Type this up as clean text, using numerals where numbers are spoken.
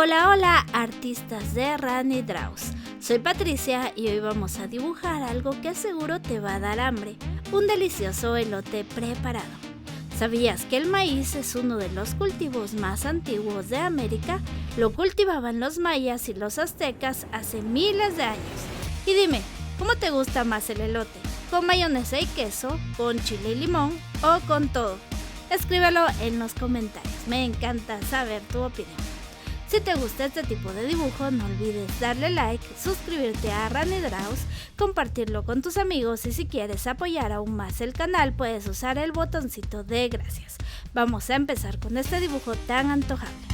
Hola, hola artistas de RaniDraws. Soy Patricia y hoy vamos a dibujar algo que seguro te va a dar hambre, un delicioso elote preparado. ¿Sabías que el maíz es uno de los cultivos más antiguos de América? Lo cultivaban los mayas y los aztecas hace miles de años. Y dime, ¿cómo te gusta más el elote? ¿Con mayonesa y queso, con chile y limón o con todo? Escríbelo en los comentarios, me encanta saber tu opinión. Si te gusta este tipo de dibujo, no olvides darle like, suscribirte a RaniDraws, compartirlo con tus amigos y si quieres apoyar aún más el canal puedes usar el botoncito de gracias. Vamos a empezar con este dibujo tan antojable.